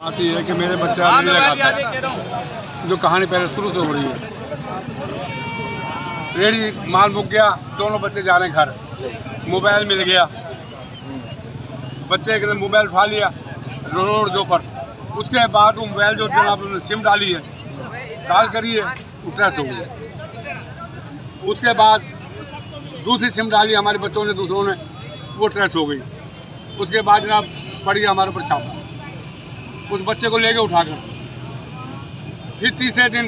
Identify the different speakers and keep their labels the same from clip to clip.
Speaker 1: आती है कि मेरे बच्चे नहीं लगाता, जो कहानी पहले शुरू से हो रही है। रेडी माल मुक गया, दोनों बच्चे जा रहे हैं घर, मोबाइल मिल गया, बच्चे के मोबाइल उठा लिया रोड जो पर। उसके बाद वो मोबाइल जो जनाब उन्होंने सिम डाली है, कॉल करी है, वो ट्रेस हो गई। उसके बाद दूसरी सिम डाली हमारे बच्चों ने, दूसरों ने, वो ट्रेस हो गई। उसके बाद जनाब पड़ गया हमारे ऊपर छापा, उस बच्चे को लेके उठाकर फिर तीसरे दिन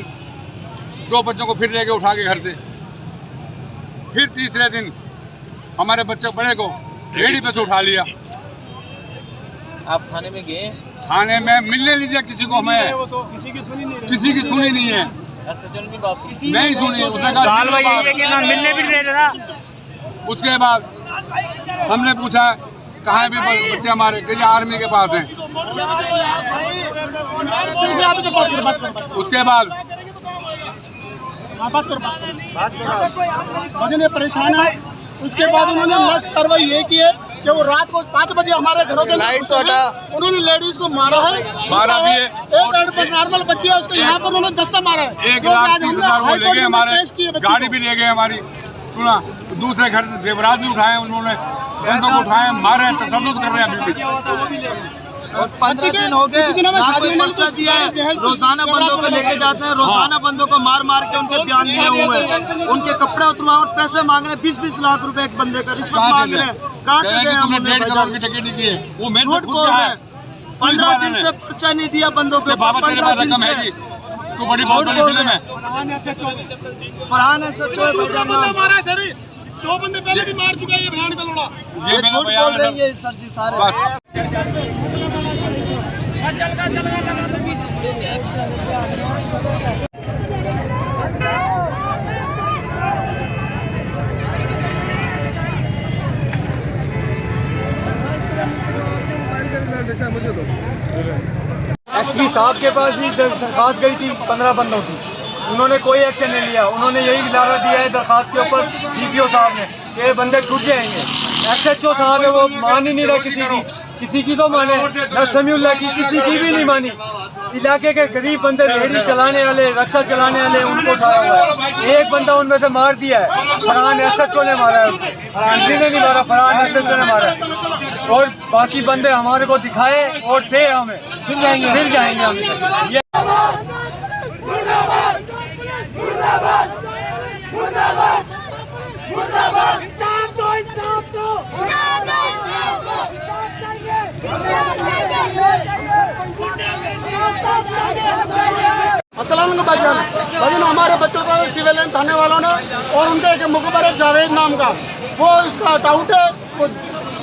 Speaker 1: दो बच्चों को फिर लेके उठा के घर से, फिर तीसरे दिन हमारे बच्चे बड़े को रेडी पे से उठा लिया।
Speaker 2: आप थाने में गए?
Speaker 1: थाने में मिलने नहीं दिया किसी को, हमें किसी की सुनी नहीं है, नहीं सुनी। उसने कहा
Speaker 3: मिलने भी नहीं देना।
Speaker 1: उसके बाद हमने पूछा कहाँ है बच्चे हमारे, कहीं आर्मी के पास हैं। उसके बाद
Speaker 4: परेशान है। उसके बाद उन्होंने नेक्स्ट कार्रवाई ये की है कि वो रात को 5 बजे हमारे घरों के उन्होंने लेडीज को मारा है,
Speaker 1: मारा भी है।
Speaker 4: एक नॉर्मल बच्ची है, उसको यहाँ पर उन्होंने दस्ता मारा है।
Speaker 1: 1,30,000 वो ले गए हमारे, गाड़ी भी ले गए हमारी, सुना। दूसरे घर से जेवरात भी उठाए उन्होंने, बंदों को उठाए, मारे, तशद्दुद कर रहे हैं अभी भी।
Speaker 3: और 15 दिन हो गए, पर्चा दिया है, रोजाना बंदों को लेके जाते हैं, रोजाना बंदों को मार मार के उनके बयान लिए हुए हैं, उनके कपड़े उतरवा और पैसे मांग रहे हैं, 20-20 लाख रुपए एक बंदे का रिश्वत मांग रहे हैं। कहाँ से गए हम?
Speaker 1: 1.5 करोड़ की टिकट दी है, वो
Speaker 3: झूठ बोल रहे हैं। 15 दिन से पर्चा नहीं दिया बंदों को, 15 दिन से
Speaker 1: बड़ी बहुत बड़ी फिल्म है।
Speaker 3: फरहान SHO है भाईजान नाम,
Speaker 4: 2 बंदे पहले भी मार चुका है ये भयान का लोड़ा।
Speaker 3: ये झूठ बोल रहे हैं सर जी सारे।
Speaker 5: SP साहब के पास भी दरखास्त गई थी 15 बंदों की, उन्होंने कोई एक्शन नहीं लिया। उन्होंने यही इशारा दिया है दरखास्त के ऊपर DPO साहब ने कि ये बंदे छूट जाएंगे। SHO साहब है, वो मान ही नहीं रहा किसी की तो माने न समीउल्लाह की, किसी की भी नहीं मानी। इलाके के गरीब बंदे, रेहड़ी चलाने वाले, रक्षा चलाने वाले, उनको उठाया हुआ है। एक बंदा उनमें से मार दिया है, फरहान SHO ने मारा है उसको, किसी ने नहीं मारा, फरहान SHO ने मारा है। और बाकी बंदे हमारे को दिखाए और दे हमें, फिर जाएंगे हम।
Speaker 4: अस्सलाम वालेकुम भाईजान, हमारे बच्चों को सिविल लाइन थाने वालों ने और उनके एक मुखबर है जावेद नाम का, वो इसका टाउट है, वो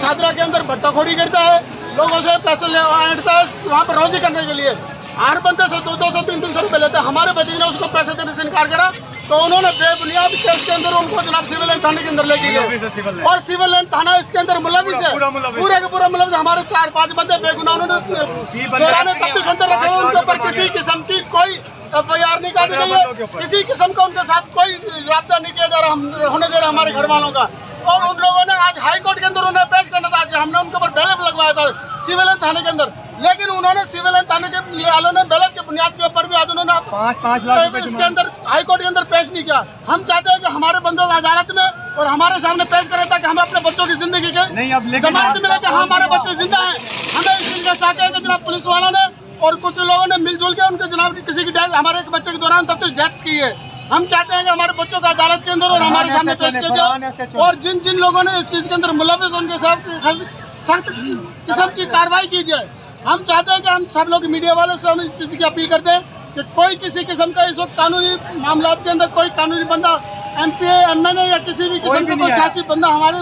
Speaker 4: सादरा के अंदर भट्टाखोरी करता है, लोगों से पैसे ले ऐंठता है वहाँ पर रोजी करने के लिए। 8 बंदे से 200 300 रुपये लेते हैं। हमारे भतीजे ने उसको पैसे देने से इनकार करा तो उन्होंने बेबुनियाद केस के अंदर उनको जनाब सिविल लाइन थाने के अंदर लेके गए, और सिविल लाइन थाना इसके अंदर मुलविस है, पूरे के पूरा मुलविस। हमारे 4-5 बंदे बेगुनाह उन्होंने 94 बंदे रखे हुए, उनके ऊपर किसी किस्म की कोई FIR नहीं काटी गई है, किसी किस्म का उनके साथ कोई राब्ता नहीं किया जा रहा, होने दे रहा हमारे घर वालों का। और उन लोगों ने आज हाई कोर्ट के अंदर उन्हें पेश करना था, हमने उनके ऊपर बेल लगवाया था सिविल लाइन थाने के अंदर, लेकिन उन्होंने सिविल लाइन थाने के वालों ने बेल के बुनियाद के ऊपर भी आज उन्होंने 5 लाख इसके अंदर हाई कोर्ट के अंदर पेश नहीं किया। हम चाहते हैं कि हमारे बंदों को अदालत में और हमारे सामने पेश करें ताकि हम अपने बच्चों की जिंदगी के जमानत मिले कि हमारे बच्चे जिंदा हैं। हमें इस चीज का शक है कि जनाब पुलिस वालों ने और कुछ लोगों ने मिलजुल के उनके जनाब किसी की डेथ, हमारे एक बच्चे के दौरान तब तक डेथ की है। हम चाहते हैं कि हमारे बच्चों को अदालत के अंदर और हमारे सामने पेश किया जाए, और जिन जिन लोगों ने इस चीज़ के अंदर मुलविस उनके साथ सख्त किस्म की कार्रवाई की जाए। हम चाहते हैं कि हम सब लोग मीडिया वालों से हम इस चीज़ की अपील करते हैं कि कोई किसी किस्म का इस वक्त कानूनी मामलात के अंदर कोई कानूनी बंदा MPA MNA या किसी भी किस्म का कोई सियासी बंदा हमारे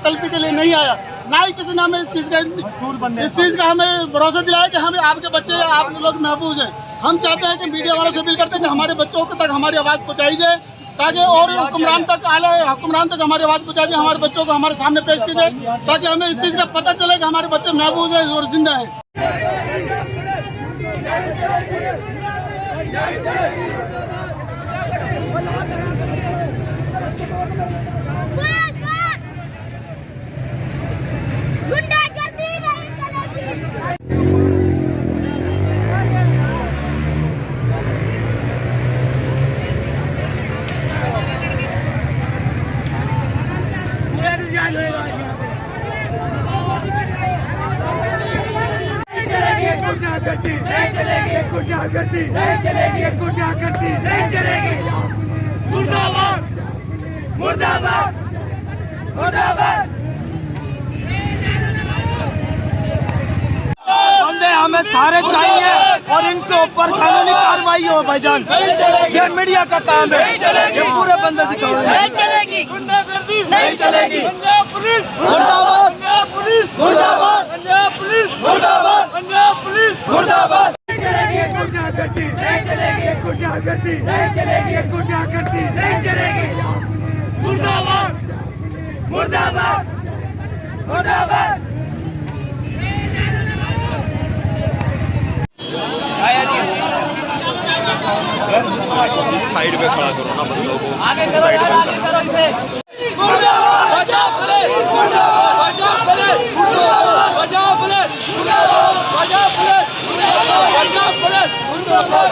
Speaker 4: तलफी के लिए नहीं आया। ना ही किसी ने हमें इस चीज़ का हमें भरोसा दिलाया कि हमें आपके बच्चे आप लोग महफूज हैं। हम चाहते हैं कि मीडिया वालों से अपील करते हैं कि हमारे बच्चों तक हमारी आवाज़ पहुँचाई जाए, ताकि और हुक्मरान तक हमारी आवाज़ पहुँचाई जाए, हमारे बच्चों को हमारे सामने पेश की जाए, ताकि हमें इस चीज़ का पता चले कि हमारे बच्चे महफूज हैं और जिंदा हैं।
Speaker 6: मुर्दाबाद मुर्दाबाद मुर्दाबाद।
Speaker 3: बंदे हमें सारे चाहिए और इनके ऊपर कानूनी कार्रवाई हो भाईजान। ये मीडिया का काम है, ये पूरे बंदे दिखाओ।
Speaker 6: नहीं चलेगी, नहीं चलेगी। पंजाब पुलिस
Speaker 3: मुर्दाबाद,
Speaker 6: पुलिस
Speaker 3: मुर्दाबाद,
Speaker 6: पंजाब पुलिस
Speaker 3: मुर्दाबाद,
Speaker 6: पंजाब पुलिस
Speaker 3: मुर्दाबाद।
Speaker 6: नहीं चलेगी, गुंडागर्दी नहीं चलेगी, गुंडागर्दी नहीं चलेगी, गुंडागर्दी नहीं चलेगी। मुर्दाबाद मुर्दाबाद मुर्दाबाद।
Speaker 7: साइड पे खड़ा करो ना बंदों को,
Speaker 6: आगे करो,
Speaker 7: साइड पे
Speaker 6: आगे करो इसे। मुर्दाबाद पंजाब पुलिस, मुर्दाबाद पंजाब पुलिस, मुर्दाबाद पंजाब पुलिस, मुर्दाबाद पंजाब पुलिस, मुर्दाबाद पंजाब पुलिस, मुर्दाबाद।